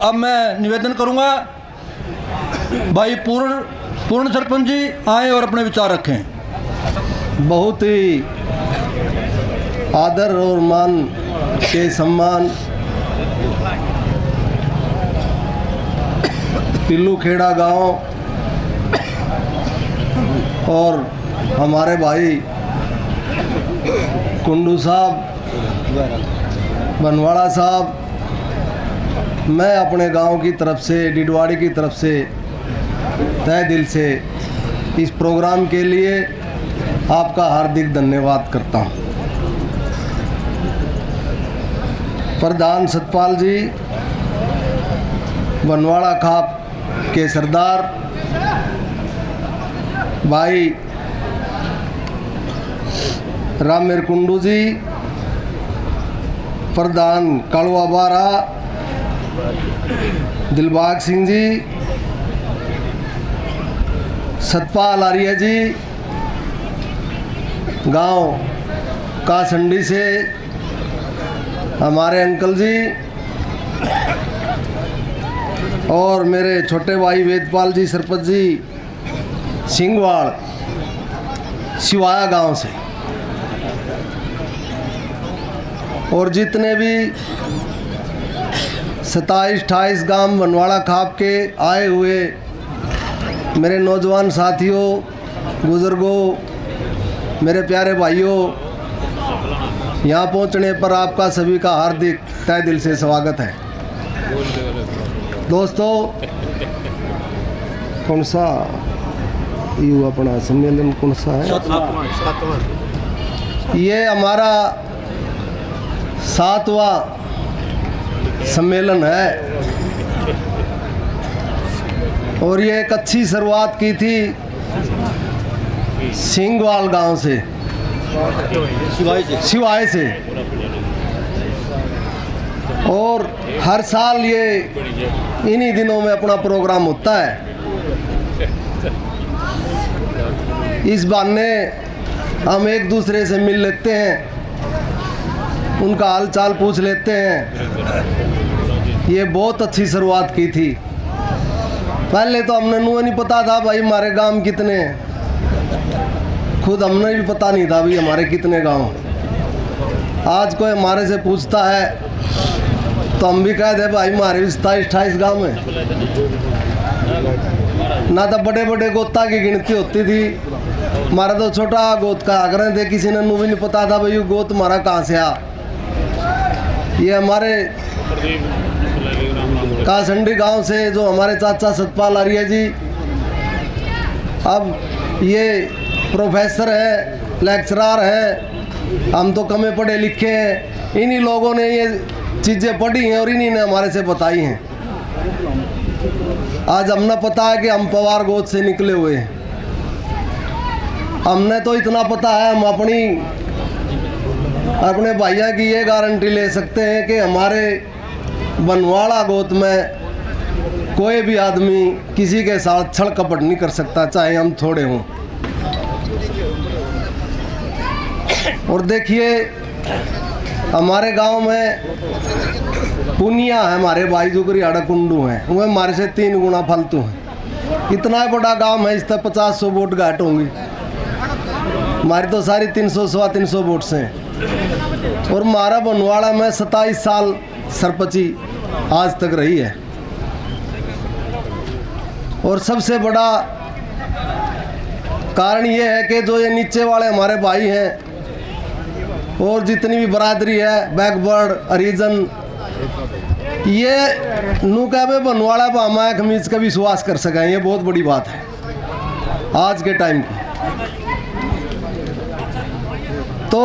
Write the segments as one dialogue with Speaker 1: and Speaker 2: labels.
Speaker 1: अब मैं निवेदन करूंगा भाई पूर्ण सरपंच जी आए और अपने विचार रखें।
Speaker 2: बहुत ही आदर और मान के सम्मान पिल्लू खेड़ा गांव और हमारे भाई कुंडू साहब बनवाड़ा साहब, मैं अपने गांव की तरफ से डिडवाड़ी की तरफ से तहे दिल से इस प्रोग्राम के लिए आपका हार्दिक धन्यवाद करता हूं। प्रधान सतपाल जी, बनवाड़ा खाप के सरदार भाई रामेर कुंडू जी, प्रधान कालुआ बारा दिलबाग सिंह जी, सतपाल आर्य जी, गांव कासंडी से हमारे अंकल जी, और मेरे छोटे भाई वेदपाल जी सरपंच जी सिंहवाड़ सिवाया गांव से, और जितने भी 27-28 गांव बनवाड़ा खाप के आए हुए मेरे नौजवान साथियों, बुजुर्गों, मेरे प्यारे भाइयों, यहाँ पहुँचने पर आपका सभी का हार्दिक तहे दिल से स्वागत है। दोस्तों, कौन सा ये अपना सम्मेलन कौन सा है? ये हमारा 7वां सम्मेलन है और ये एक अच्छी शुरुआत की थी सिंहवाल गांव से, सिवाय से, और हर साल ये इन्हीं दिनों में अपना प्रोग्राम होता है। इस बहाने हम एक दूसरे से मिल लेते हैं, उनका हाल चाल पूछ लेते हैं। ये बहुत अच्छी शुरुआत की थी। पहले तो हमने नहीं पता था भाई हमारे गांव कितने हैं, खुद हमने भी पता नहीं था भाई हमारे कितने गांव। आज कोई हमारे से पूछता है तो हम भी कह दे भाई हमारे भी 27-28 गाँव हैं। ना तो बड़े बड़े गोता की गिनती होती थी, हमारा तो छोटा गोत का आग्रह थे, किसी ने भी नहीं पता था भाई गोत हमारा कहाँ से आ। ये हमारे कासंडी गांव से जो हमारे चाचा सतपाल आर्य जी, अब ये प्रोफेसर है, लेक्चरर है, हम तो कम पढ़े लिखे हैं। इन्हीं लोगों ने ये चीज़ें पढ़ी हैं और इन्हीं ने हमारे से बताई हैं। आज हमने पता है कि हम पवार गोद से निकले हुए हैं। हमने तो इतना पता है, हम अपने भैया की ये गारंटी ले सकते हैं कि हमारे बनवाड़ा गोत में कोई भी आदमी किसी के साथ छल कपट नहीं कर सकता, चाहे हम थोड़े हों। और देखिए हमारे गांव में पुनिया है, हमारे भाई जुगरी आड़ा कुंडू हैं, वो हमारे से 3 गुना फालतू हैं। इतना बड़ा गांव है, इस तक 50-100 वोट घाट होंगी। हमारी तो सारी 300-325 वोट हैं। और हमारा बनवाड़ा में 27 साल सरपंची आज तक रही है। और सबसे बड़ा कारण ये है कि जो ये नीचे वाले हमारे भाई हैं और जितनी भी बरादरी है, बैकवर्ड, हरिजन, ये नू कहे बनवाड़ा पर हमारे खमीज का विश्वास कर सकें, ये बहुत बड़ी बात है आज के टाइम की। तो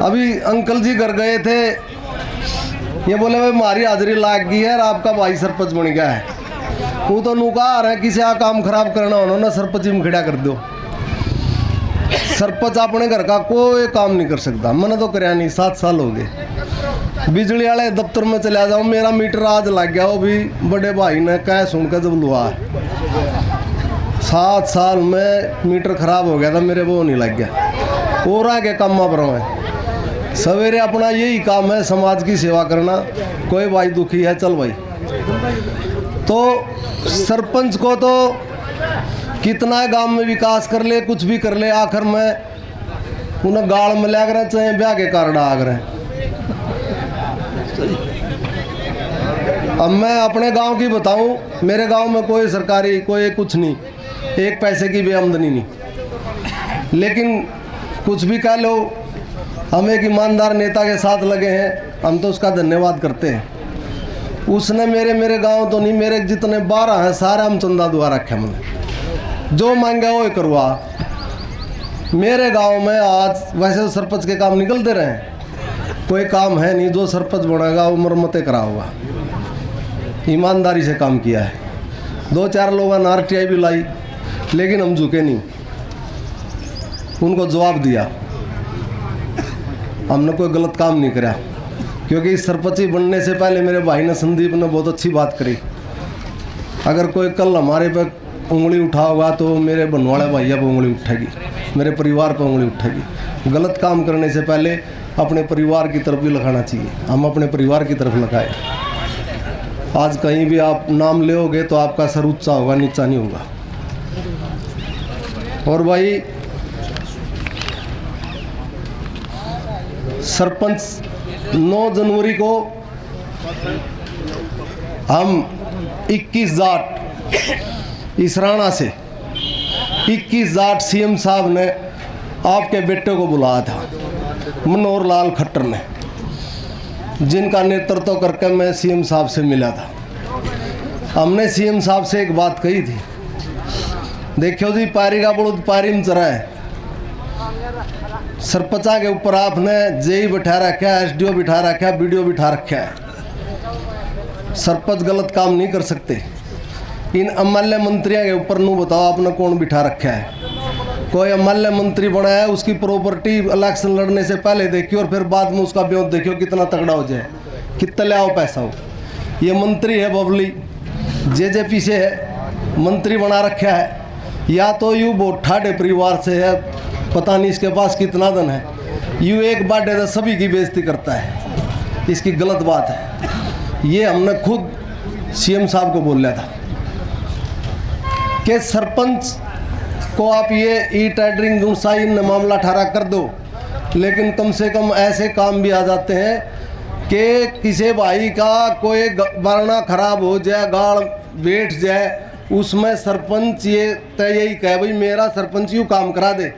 Speaker 2: अभी अंकल जी घर गए थे, ये बोले भाई हमारी हाजिरी लाग गई है और आपका भाई सरपंच बन गया है। वो तो नू कहा रहा है किसी का काम खराब करना होना ना सरपंच में खड़ा कर दो। सरपंच अपने घर का कोई काम नहीं कर सकता, मैंने तो कराया नहीं, 7 साल हो गए। बिजली वाले दफ्तर में चला जाओ, मेरा मीटर आज लग गया, वो भी बड़े भाई ने कह सुनकर जब लुआ है। 7 साल में मीटर खराब हो गया था मेरे, वो नहीं लग गया। और आगे काम पर है सवेरे अपना यही काम है, समाज की सेवा करना। कोई भाई दुखी है, चल भाई। तो सरपंच को तो कितना गांव में विकास कर ले, कुछ भी कर ले, आखिर में उन्हें गाड़ में लग रहे, चाहे ब्याह के कारण आग रहे। अब मैं अपने गांव की बताऊं, मेरे गांव में कोई सरकारी कोई कुछ नहीं, एक पैसे की भी आमदनी नहीं। लेकिन कुछ भी कह लो, हम एक ईमानदार नेता के साथ लगे हैं, हम तो उसका धन्यवाद करते हैं। उसने मेरे गांव तो नहीं, मेरे जितने 12 हैं सारे हम चंदा दुआ रखे हमने, जो मांगा वो करवा। मेरे गांव में आज वैसे तो सरपंच के काम निकलते रहे, कोई काम है नहीं, जो सरपंच बनेगा वो मरम्मतें करा होगा। ईमानदारी से काम किया है। 2-4 लोगों ने RTI भी लाई, लेकिन हम झुके नहीं, उनको जवाब दिया। हमने कोई गलत काम नहीं करा, क्योंकि सरपंच बनने से पहले मेरे भाई ने, संदीप ने बहुत अच्छी बात करी। अगर कोई कल हमारे पे उंगली उठा होगा तो मेरे बनवाले भैया पे उंगली उठेगी, मेरे परिवार पे उंगली उठेगी। गलत काम करने से पहले अपने परिवार की तरफ भी लगाना चाहिए। हम अपने परिवार की तरफ लगाए। आज कहीं भी आप नाम लेओगे तो आपका सर ऊंचा होगा, नीचा नहीं होगा। और भाई सरपंच 9 जनवरी को हम 21 जाट इसराना से 21 जाट CM साहब ने आपके बेटे को बुलाया था, मनोहर लाल खट्टर ने, जिनका नेतृत्व करके मैं CM साहब से मिला था। हमने CM साहब से एक बात कही थी, देखियो जी पारी का बड़ूद पारी में चरा है। सरपंचा के ऊपर आपने जेई बिठा रखा है, SDO बिठा रखा है, BDO बिठा रखा है। सरपंच गलत काम नहीं कर सकते। इन MLA मंत्रियों के ऊपर नू बताओ आपने कौन बिठा रखा है। कोई MLA मंत्री बना है, उसकी प्रॉपर्टी इलेक्शन लड़ने से पहले देखियो और फिर बाद में उसका ब्योत देखियो कितना तगड़ा हो जाए, कितना ले आओ पैसा हो। ये मंत्री है बबली, JJP से है, मंत्री बना रखा है, या तो यूँ बहुत ठाडे परिवार से है, पता नहीं इसके पास कितना धन है, यूँ एक बाटे तो सभी की बेइज्जती करता है। इसकी गलत बात है। ये हमने खुद CM साहब को बोला था कि सरपंच को आप ये ई-टेंडरिंग दूसरा मामला ठहरा कर दो, लेकिन कम से कम ऐसे काम भी आ जाते हैं कि किसी भाई का कोई वरना खराब हो जाए, गाड़ बैठ जाए, उसमें सरपंच ये तय यही कहे भाई मेरा सरपंच यूँ काम करा दे,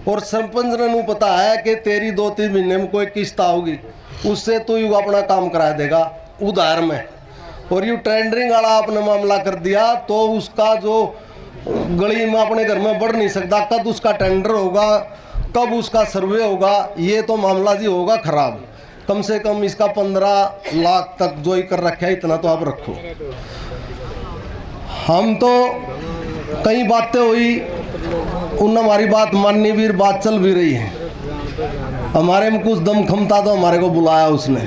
Speaker 2: और सरपंच ने नू पता है कि तेरी 2-3 महीने में कोई किस्त आओगी, उससे तो यूँ अपना काम करा देगा उधार में। और यूँ टेंडरिंग वाला आपने मामला कर दिया तो उसका जो गली में अपने घर में बढ़ नहीं सकता, कब उसका टेंडर होगा, कब उसका सर्वे होगा, ये तो मामला जी होगा खराब। कम से कम इसका 15 लाख तक जो ही कर रखा है इतना तो आप रखो। हम तो कई बातें हुई, उन हमारी बात माननी भी, बात चल भी रही है। हमारे में कुछ दम खमता तो हमारे को बुलाया उसने,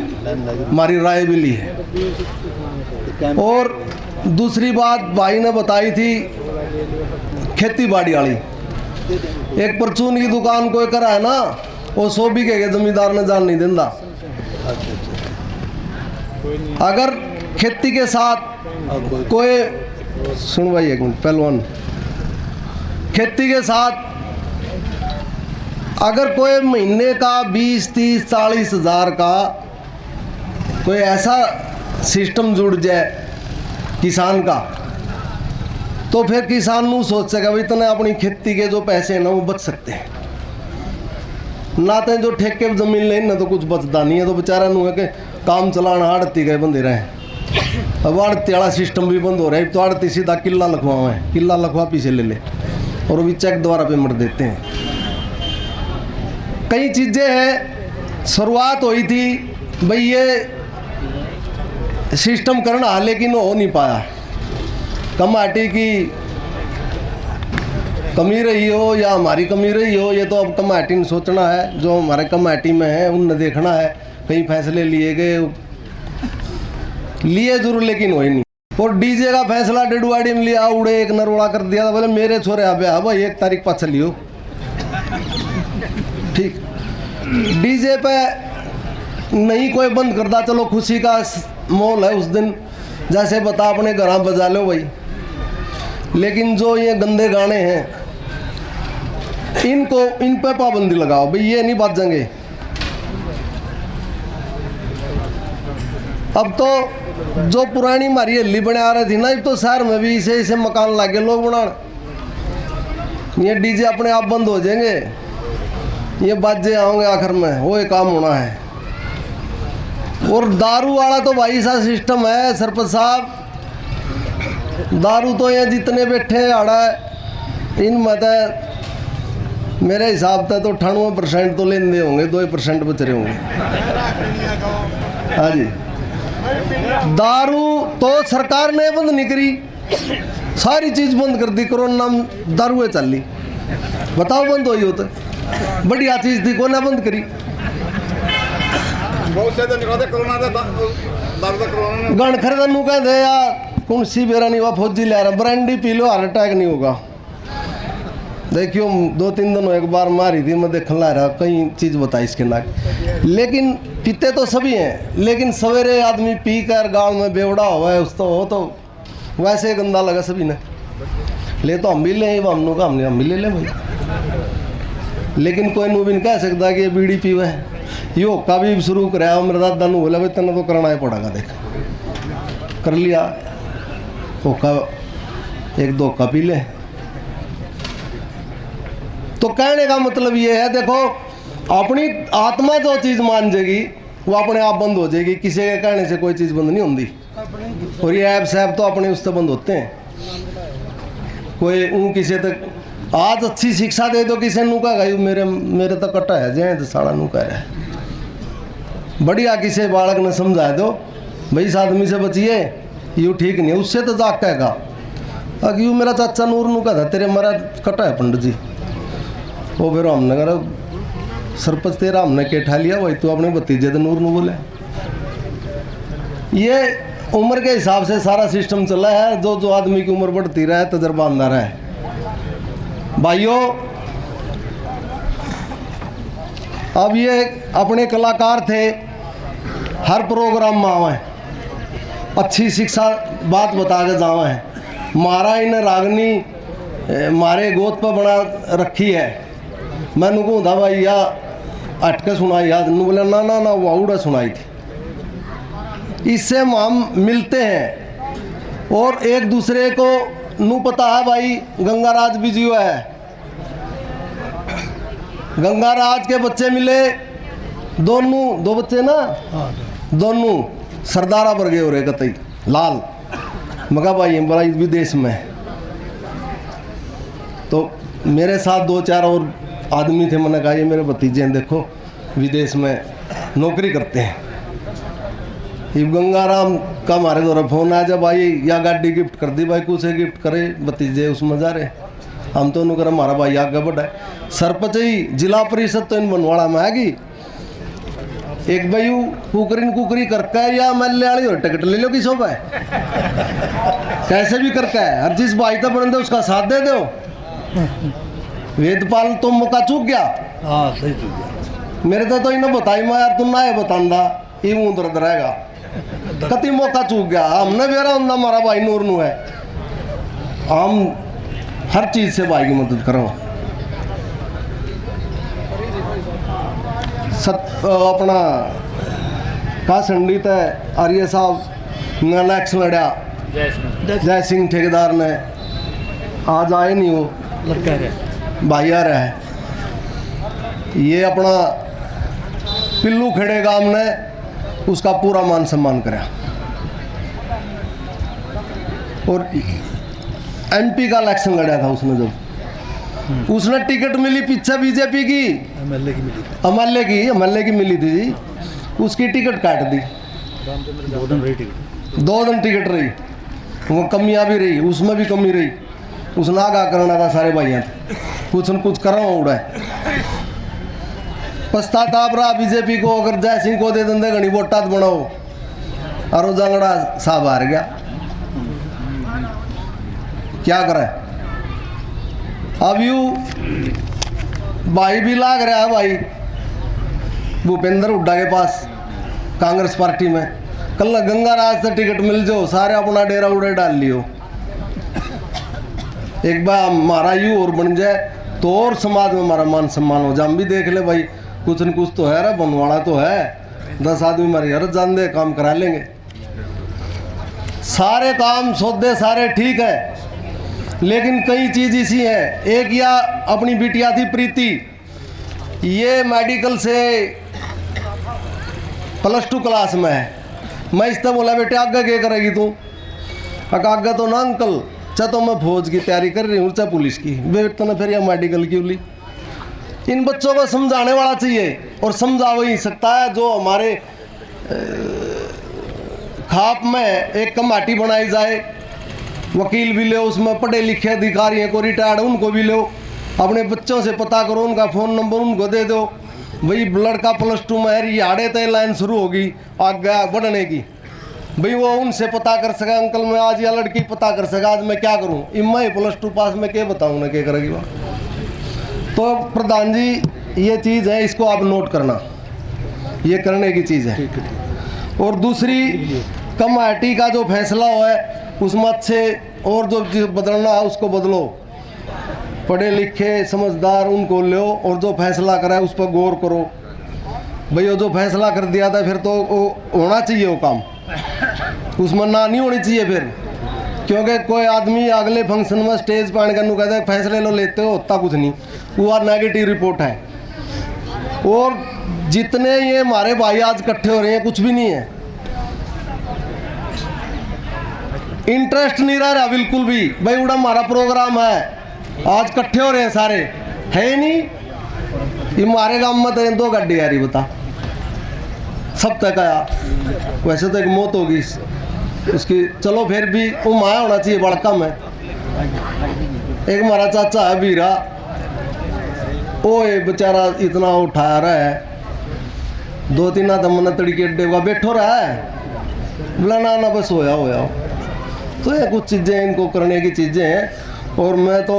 Speaker 2: हमारी राय भी ली है। और दूसरी बात भाई ने बताई थी खेती बाड़ी वाली, एक परचून की दुकान कोई करा है ना, वो 100 बीघे के जमींदार ने जान नहीं देता। अगर खेती के साथ कोई, सुन भाई एक मिनट पहलवान, खेती के साथ अगर कोई महीने का 20-30-40 हज़ार का कोई ऐसा सिस्टम जुड़ जाए किसान का, तो फिर किसान नू सोच सकेगा भाई इतने अपनी खेती के जो पैसे हैं ना वो बच सकते हैं। ना तो जो ठेके पे जमीन लेनी ना तो कुछ बचता नहीं है, तो बेचारा नू है कि काम चलाना आड़ती गए बंदे रहे। अब आड़ती वाला सिस्टम भी बंद हो रहा है, तो आड़ती सीधा किला लखवाओ है, किला लखवा पीछे ले ले और वो भी चेक द्वारा पेमेंट देते हैं। कई चीज़ें हैं, शुरुआत हुई थी भाई ये सिस्टम करना, लेकिन हो नहीं पाया। कमेटी की कमी रही हो या हमारी कमी रही हो, ये तो अब कमेटी ने सोचना है, जो हमारे कमेटी में है उनने देखना है। कई फैसले लिए गए, लिए जरूर लेकिन वही नहीं। और डीजे का फैसला डेडवाड़ी में लिया, उड़े एक नरोड़ा कर दिया था, बोले मेरे छोरे आ भाई 1 तारीख पास लियो, ठीक। डीजे पे नहीं कोई बंद करता, चलो खुशी का माहौल है उस दिन, जैसे बता अपने घर बजा लो भाई। लेकिन जो ये गंदे गाने हैं इनको इन पे पाबंदी लगाओ भाई, ये नहीं बाजेंगे। अब तो जो पुरानी हमारी हल्ली बना रही थी ना, अब तो शहर में भी इसे मकान लागे लोग बना, ये डीजे अपने आप बंद हो जाएंगे, ये बाजे आओगे आखिर में, वो एक काम होना है। और दारू वाला तो भाई सा सिस्टम है सरपंच साहब, दारू तो ये जितने बैठे आड़ा इनमें तो मेरे हिसाब से तो 98% तो लेंदे होंगे, 2% बच रहे होंगे। हाँ जी, दारू तो सरकार ने बंद नहीं करी, सारी चीज बंद कर दी, कोरोना में दारू चल ली, बताओ बंद हुई हो तो बढ़िया चीज थी, कौन बंद करी। गण खरीदन कहते यार कौन सी बेरा नहीं हुआ, फौजी ले रहा brandy P low heart attack नहीं होगा। देखियो 2-3 दिन एक बार मारी थी, मैं देखने ला रहा कई चीज़ बताई इसके नाक, लेकिन पीते तो सभी हैं, लेकिन सवेरे आदमी पी कर गाँव में बेवड़ा हुआ है, उस तो हो तो वैसे गंदा लगा सभी ने, ले तो हम भी ले हमनों का हमने हम भी ले लें भाई। लेकिन कोई नू भी नहीं कह सकता कि ये बीड़ी पीवे है, ये होक्का भी शुरू कराया मेरे दादा ने बोला भाई तेना तो करना ही पड़ेगा, देख कर लिया होक्का, 1-2 होक्का पी ले। तो कहने का मतलब ये है, देखो अपनी आत्मा जो चीज़ मान जाएगी वो अपने आप बंद हो जाएगी, किसी के कहने से कोई चीज़ बंद नहीं होती। और ये ऐप सैप तो अपने उससे बंद होते हैं, कोई ऊँ किसी तक आज अच्छी शिक्षा दे दो, किसी नू कहा मेरे तो कटा है जय तो साड़ा नू कह रहा है, बढ़िया किसी बालक ने समझा दो भाई इस आदमी से बचिए, यूँ ठीक नहीं है, उससे तो जाग कहेगा अगर यूँ मेरा चाचा नूर नू कहा था तेरे मेरा कटा है पंडित जी, वो फिर हमने कहा सरपंच तेरा हमने के ठा लिया भाई, तू अपने भतीजे तो नूर नू बोले। ये उम्र के हिसाब से सारा सिस्टम चला है, जो आदमी की उम्र बढ़ती रहे तजर्बा अंदर है। भाइयों अब ये अपने कलाकार थे, हर प्रोग्राम में आवे, अच्छी शिक्षा बात बता के जावे हैं, मारा इन्हें रागनी मारे गोद पर बना रखी है, मैंने कहूँ था भाई या अटके सुनाई याद नू बोला ना वो आउड़ा सुनाई थी। इससे हम मिलते हैं और एक दूसरे को नू पता है भाई गंगाराज भी जियो है, गंगाराज के बच्चे मिले दोनों, 2 बच्चे ना, दोनों सरदारा पर गए हो रहे कतई लाल, मगा भाई बड़ा विदेश में। तो मेरे साथ 2-4 और आदमी थे, मैंने कहा ये मेरे भतीजे हैं, देखो विदेश में नौकरी करते हैं। ये गंगाराम का हमारे द्वारा फोन आया, जब भाई या गाड़ी गिफ्ट कर दी भाई, कुछ गिफ्ट करे भतीजे उसमें जा रहे, हम तो उन्होंने हमारा भाई आगे बढ़ा है। सरपंच ही जिला परिषद तो इन बनवाड़ा में आएगी, एक भाई कुकरी करके या मल्ले वाली और टिकट ले लो किसों पे, कैसे भी करके है, हर चीज भाई तो बन दे उसका साथ दे दो। वेदपाल तो मौका चूक गया,
Speaker 1: हाँ सही चूक गया,
Speaker 2: मेरे तो इन्हें बताई मैं यार तुम ना ये बतांदा ये मुँह दर्द रहेगा, कति मौका चूक गया, हमने भी रहा हूँ हमारा भाई नूर नू है, हम हर चीज से भाई की मदद करो। अपना का संडीत है आर्य साहब ने इलेक्शन लड़ा, जय सिंह ठेकेदार ने आज आए नहीं, वो
Speaker 1: लड़का है
Speaker 2: भाई आ रहा है। ये अपना पिल्लू खेड़े गांव ने उसका पूरा मान सम्मान करा, और एमपी का इलेक्शन लड़ा था उसने, जब उसने टिकट मिली पीछे बीजेपी की,
Speaker 1: एमएलए की मिली,
Speaker 2: एमएलए की मिली थी, उसकी टिकट काट दी, 2 दिन टिकट रही, वो कमियां भी रही, उसमें भी कमी रही, उसने आगा करना था सारे भाइयों कुछ न कुछ करो उड़ा पछताताप रहा बीजेपी को, अगर जय सिंह को दे देंगे घनी वोटा बनाओ, और जंगड़ा साहब हार गया, क्या करे। अब यू भाई भी लाग रहा है भाई, भूपेंद्र हुड्डा के पास कांग्रेस पार्टी में, कल गंगाराज से टिकट मिल जाओ, सारे अपना डेरा उड़े डाल लियो। एक बार हमारा यू और बन जाए तो और समाज में हमारा मान सम्मान हो जाए। हम भी देख ले भाई कुछ न कुछ तो है, रे बनवाड़ा तो है, 10 आदमी हमारी हर जान दे काम करा लेंगे। सारे काम सौदे सारे ठीक है, लेकिन कई चीज़ इसी है। एक या अपनी बिटिया थी प्रीति, ये मेडिकल से +2 क्लास में है। मैं इससे बोला बेटे आगे क्या करेगी तू? आगे तो ना अंकल, चाहे तो मैं फौज की तैयारी कर रही हूँ, चाहे पुलिस की। बेटे ने फिर यह मेडिकल क्यों ली? इन बच्चों को समझाने वाला चाहिए, और समझा वही सकता है जो हमारे खाप में एक कमेटी बनाई जाए, वकील भी ले, उसमें पढ़े लिखे अधिकारी हैं, को रिटायर्ड उनको भी लो, अपने बच्चों से पता करो, उनका फ़ोन नंबर उनको दे दो। भाई लड़का +2 में है, याड़े तय लाइन शुरू होगी आगे बढ़ने की, भाई वो उनसे पता कर सका अंकल मैं आज, या लड़की पता कर सका आज मैं क्या करूँ, इम्मा +2 पास में क्या बताऊँ ना क्या करेगी वह। तो प्रधान जी ये चीज़ है, इसको आप नोट करना, ये करने की चीज़ है। और दूसरी कमेटी का जो फैसला हुआ है उसमें अच्छे और जो बदलना है उसको बदलो, पढ़े लिखे समझदार उनको लो, और जो फैसला करा है उस पर गौर करो। भाई वो जो फैसला कर दिया था फिर तो वो होना चाहिए, वो काम उसमें ना नहीं होनी चाहिए फिर, क्योंकि कोई आदमी अगले फंक्शन में स्टेज पर आने का कहता है फैसले लो, लेते हो होता कुछ नहीं, वो नेगेटिव रिपोर्ट है। और जितने ये हमारे भाई आज इकट्ठे हो रहे हैं कुछ भी नहीं है, इंटरेस्ट नहीं रहा बिल्कुल भी। भाई उड़ा हमारा प्रोग्राम है, आज इकट्ठे हो रहे हैं सारे, है ही नहीं। ये हमारे गांव में तो 2 गाड़ी आ रही, बता सब तक आया। वैसे तो एक मौत होगी उसकी, चलो फिर भी वो माया होना चाहिए, बड़ा कम है। एक हमारा चाचा है बीरा, वो ये बेचारा इतना उठा रहा है, 2-3 दम तड़के अड्डे का बैठो रहा है, बोला ना बस होया होया। तो ये कुछ चीज़ें इनको करने की चीज़ें हैं। और मैं तो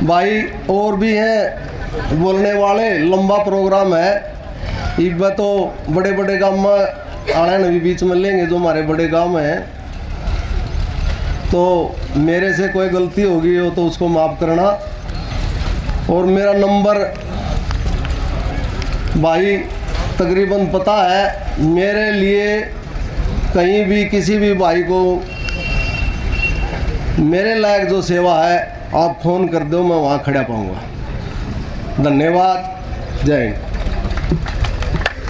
Speaker 2: भाई और भी हैं बोलने वाले, लंबा प्रोग्राम है। इब तो बड़े बड़े गाँव में आने भी बीच में लेंगे जो हमारे बड़े गाँव में हैं, तो मेरे से कोई गलती होगी हो तो उसको माफ़ करना। और मेरा नंबर भाई तकरीबन पता है, मेरे लिए कहीं भी किसी भी भाई को मेरे लायक जो सेवा है आप फ़ोन कर दो, मैं वहाँ खड़ा पाऊँगा। धन्यवाद, जय हिंद।